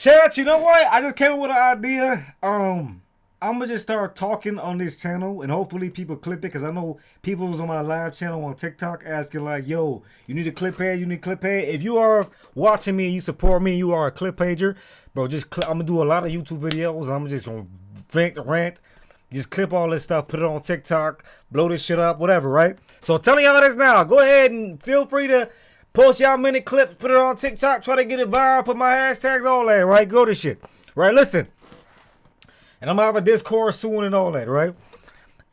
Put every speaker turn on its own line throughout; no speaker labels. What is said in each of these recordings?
Chat, you know what? I just came up with an idea. I'm gonna just start talking on this channel, and hopefully people clip it, because I know people who's on my live channel on TikTok asking like, "Yo, you need a clip head? You need a clip head?" If you are watching me and you support me, you are a clip pager, bro. I'm gonna do a lot of YouTube videos. I'm just gonna rant, just clip all this stuff, put it on TikTok, blow this shit up, whatever, right? So telling y'all this now. Go ahead and feel free to post y'all mini clips, put it on TikTok, try to get it viral, put my hashtags, all that, right? Go to shit, right? Listen. And I'm gonna have a Discord soon and all that, right?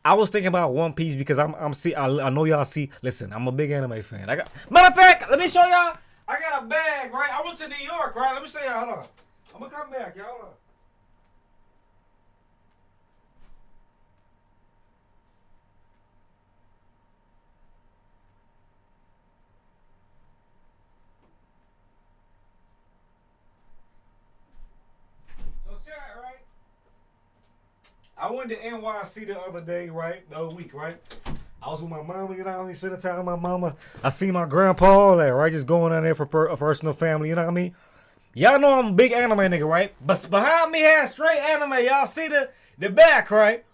I was thinking about One Piece because I know y'all see. Listen, I'm a big anime fan. Matter of fact, let me show y'all. I got a bag, right? I went to New York, right? Let me show y'all. Hold on. I'm gonna come back, y'all. Hold on. So chat, right? I went to NYC the other day, right? The other week, right? I was with my mama, you know what I mean? Spending time with my mama. I see my grandpa, all that, right? Just going down there for a personal family, you know what I mean? Y'all know I'm a big anime nigga, right? But behind me has straight anime. Y'all see the back, right?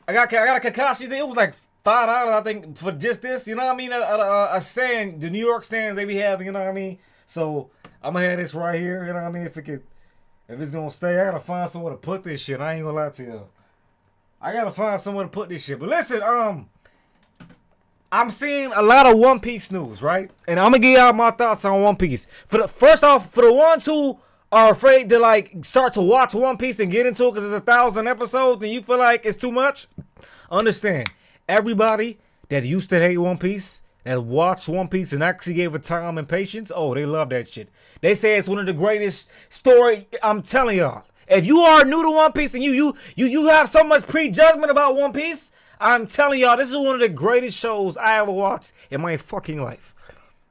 I got a Kakashi thing. It was like $5, I think, for just this, you know what I mean? A stand, the New York stands they be having, you know what I mean? So I'm gonna have this right here, you know what I mean? If it's gonna stay, I gotta find somewhere to put this shit. I ain't gonna lie to you. I gotta find somewhere to put this shit. But listen, I'm seeing a lot of One Piece news, right? And I'm gonna give y'all my thoughts on One Piece. First off, for the ones who are afraid to like start to watch One Piece and get into it because it's 1,000 episodes and you feel like it's too much, understand. Everybody that used to hate One Piece, that watched One Piece and actually gave it time and patience, oh, they love that shit. They say it's one of the greatest stories. I'm telling y'all. If you are new to One Piece and you have so much prejudgment about One Piece, I'm telling y'all, this is one of the greatest shows I ever watched in my fucking life.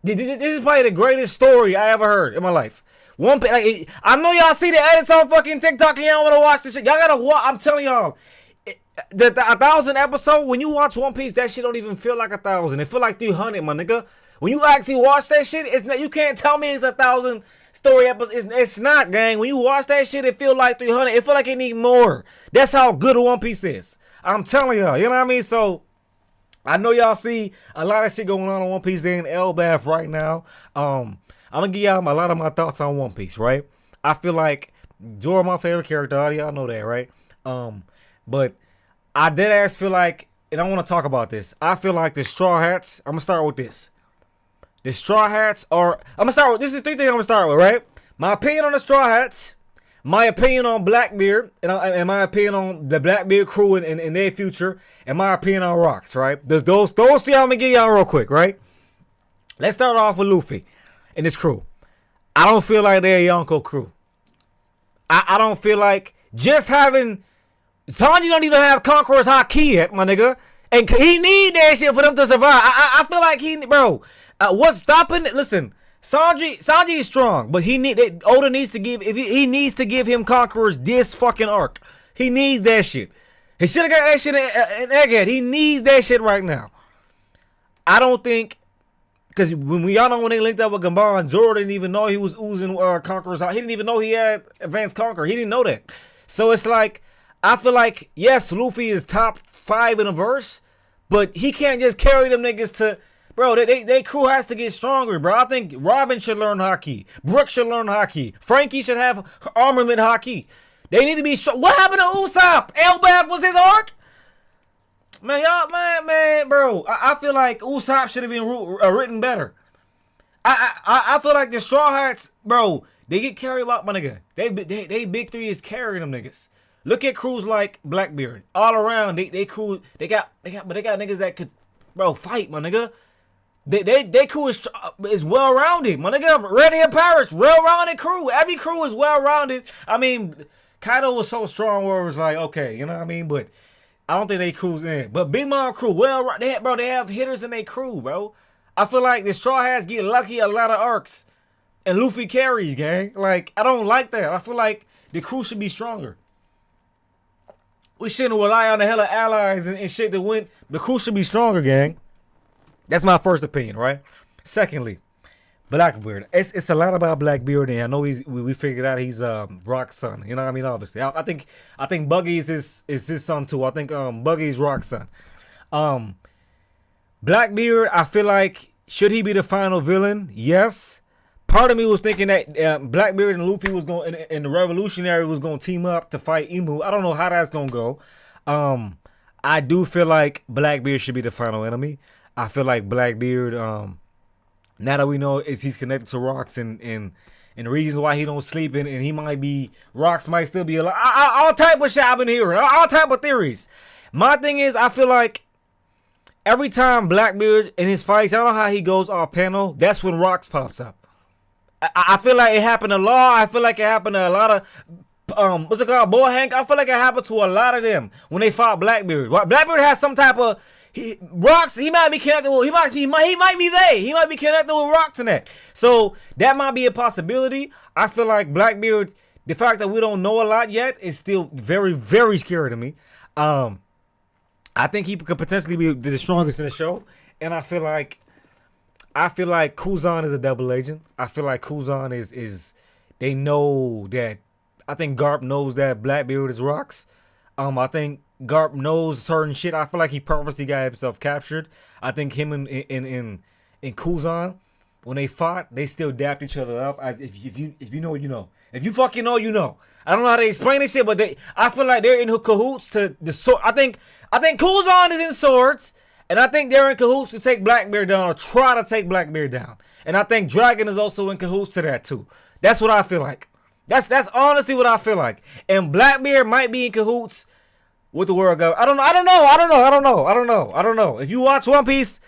This is probably the greatest story I ever heard in my life. One Piece, like, I know y'all see the edits on fucking TikTok and y'all want to watch this shit. Y'all gotta watch. I'm telling y'all, the 1,000 episode, when you watch One Piece, that shit don't even feel like 1,000. It feel like 300, my nigga. When you actually watch that shit, it's not, you can't tell me it's 1,000 story episodes. It's not, gang. When you watch that shit, it feel like 300. It feel like it need more. That's how good One Piece is. I'm telling y'all, you know what I mean? So I know y'all see a lot of shit going on One Piece. They're in Elbaf right now. I'm gonna give y'all a lot of my thoughts on One Piece, right? I feel like Zoro my favorite character. All y'all know that, right? But I dead ass feel like, and I want to talk about this. I feel like the Straw Hats. I'm gonna start with this. The Straw Hats are. I'm gonna start with this. Is 3 things I'm gonna start with, right? My opinion on the Straw Hats, my opinion on Blackbeard, and my opinion on the Blackbeard crew and their future, and my opinion on Rocks, right? Those 3 I'm gonna give y'all real quick, right? Let's start off with Luffy and his crew. I don't feel like they're a Yonko crew. I don't feel like just having Sanji don't even have Conqueror's Haki yet, my nigga. And he need that shit for them to survive. I feel like bro, what's stopping? Listen, Sanji is strong, but Oda needs to give, if he needs to give him Conquerors this fucking arc. He needs that shit. He should have got that shit in Egghead. He needs that shit right now. I don't think, because when they linked up with Gamba, Zoro didn't even know he was oozing Conquerors. He didn't even know he had Advanced Conqueror. He didn't know that. So it's like, I feel like, yes, Luffy is top 5 in a verse, but he can't just carry them niggas to, bro, they crew has to get stronger, bro. I think Robin should learn Haki. Brooke should learn Haki. Frankie should have armament Haki. They need to be strong. What happened to Usopp? Elbaf was his arc? Man, y'all, man, bro. I feel like Usopp should have been written better. I feel like the Straw Hats, bro, they get carried about, my nigga. They big 3 is carrying them niggas. Look at crews like Blackbeard. All around, they got niggas that could, bro, fight, my nigga. They crew is well rounded, my nigga. Ready in Paris, well rounded crew. Every crew is well rounded. I mean, Kaido was so strong where it was like, okay, you know what I mean? But I don't think they crews in. But Big Mom crew, they have hitters in their crew, bro. I feel like the Straw Hats get lucky a lot of arcs, and Luffy carries, gang. Like, I don't like that. I feel like the crew should be stronger. We shouldn't rely on the hella allies and shit to win. The crew should be stronger, gang. That's my first opinion, right? Secondly, Blackbeard. It's a lot about Blackbeard, and I know we figured out he's Rock's son. You know what I mean? Obviously, I think Buggy is his son too. I think Buggy's Rock's son. Um, Blackbeard. I feel like should he be the final villain? Yes. Part of me was thinking that Blackbeard and Luffy was going and the Revolutionary was going to team up to fight Emu. I don't know how that's going to go. I do feel like Blackbeard should be the final enemy. I feel like Blackbeard. Now that we know is he's connected to Rocks and the reasons why he don't sleep and he might be Rocks might still be alive. All type of shit I've been hearing. All type of theories. My thing is I feel like every time Blackbeard in his fights, I don't know how he goes off panel. That's when Rocks pops up. I feel like it happened to Law. I feel like it happened to a lot of what's it called, Boy Hank. I feel like it happened to a lot of them when they fought Blackbeard. Blackbeard has some type of Rocks. He might be connected with. He might be they. He might be connected with Rocks in that. So that might be a possibility. I feel like Blackbeard. The fact that we don't know a lot yet is still very, very scary to me. I think he could potentially be the strongest in the show, and I feel like Kuzan is a double agent. I feel like Kuzan is they know that. I think Garp knows that Blackbeard is Rocks. I think Garp knows certain shit. I feel like he purposely got himself captured. I think him and Kuzan, when they fought, they still dapped each other up. If you know, you know. If you fucking know, you know. I don't know how to explain this shit, but I feel like they're in cahoots to the sword. I think Kuzan is in swords. And I think they're in cahoots to take Blackbeard down or try to take Blackbeard down. And I think Dragon is also in cahoots to that too. That's what I feel like. That's honestly what I feel like. And Blackbeard might be in cahoots with the world government. I don't know. If you watch One Piece,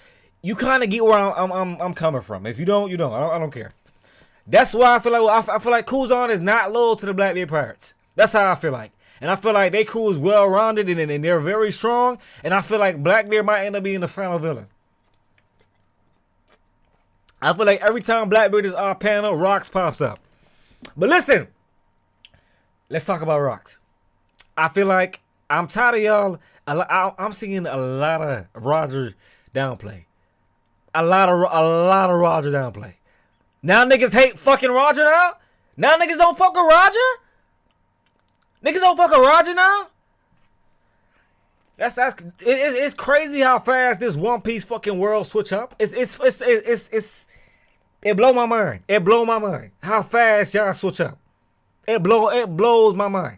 you kind of get where I'm coming from. If you don't, you don't. I don't care. That's why I feel like Kuzan is not loyal to the Blackbeard Pirates. That's how I feel like. And I feel like they crew is well-rounded and they're very strong. And I feel like Blackbeard might end up being the final villain. I feel like every time Blackbeard is off panel, Rocks pops up. But listen, let's talk about Rocks. I feel like I'm tired of y'all. I'm seeing a lot of Roger downplay. A lot of Roger downplay. Now niggas hate fucking Roger now? Now niggas don't fuck with Roger? Niggas don't fuck with Roger now? It's crazy how fast this One Piece fucking world switch up. It blow my mind. It blow my mind how fast y'all switch up. It blows my mind.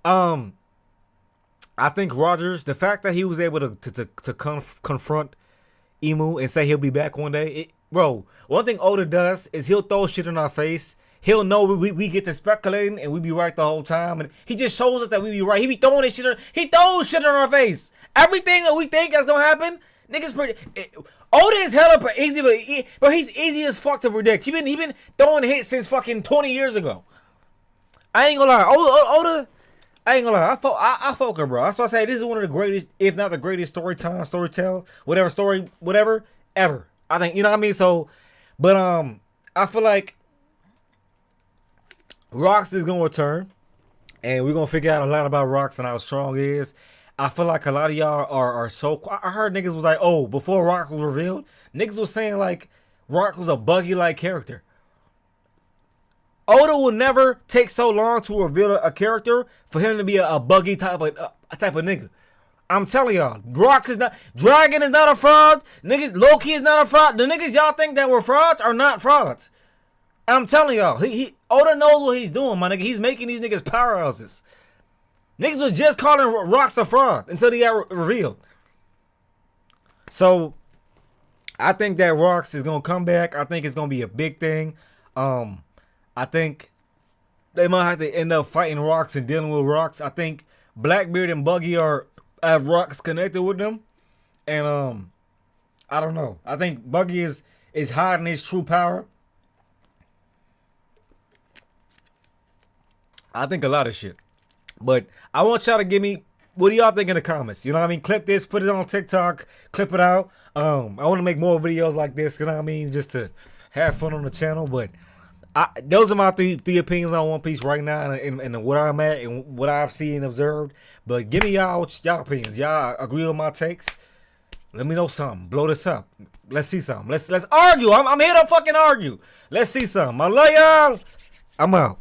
I think Rogers, the fact that he was able to confront Emu and say he'll be back one day, bro. One thing Oda does is he'll throw shit in our face. He'll know we get to speculating and we be right the whole time. And he just shows us that we be right. He be throwing this shit. He throws shit in our face. Everything that we think that's gonna happen, niggas pretty. Oda is hella easy, but he's easy as fuck to predict. He been throwing hits since fucking 20 years ago. I ain't gonna lie. Oda, I ain't gonna lie. I fuck her, bro. That's why I say this is one of the greatest, if not the greatest storytell, whatever, ever. I think, you know what I mean? So, but I feel like Rocks is gonna return, and we're gonna figure out a lot about Rocks and how strong he is. I feel like a lot of y'all are so. I heard niggas was like, oh, before Rocks was revealed, niggas was saying like Rocks was a Buggy like character. Oda will never take so long to reveal a character for him to be a Buggy type of nigga. I'm telling y'all, Rocks is not, Dragon is not a fraud. Niggas, Loki is not a fraud. The niggas y'all think that were frauds are not frauds. I'm telling y'all, Oda knows what he's doing, my nigga. He's making these niggas powerhouses. Niggas was just calling Rocks a fraud until he got revealed. So, I think that Rocks is gonna come back. I think it's gonna be a big thing. I think they might have to end up fighting Rocks and dealing with Rocks. I think Blackbeard and Buggy have Rocks connected with them, and I don't know. I think Buggy is hiding his true power. I think a lot of shit. But I want y'all to give me, what do y'all think in the comments? You know what I mean? Clip this, put it on TikTok, clip it out. I want to make more videos like this, you know what I mean? Just to have fun on the channel. But those are my three opinions on One Piece right now and where I'm at and what I've seen and observed. But give me y'all opinions. Y'all agree with my takes? Let me know something. Blow this up. Let's see something. Let's argue. I'm here to fucking argue. Let's see something. I love y'all. I'm out.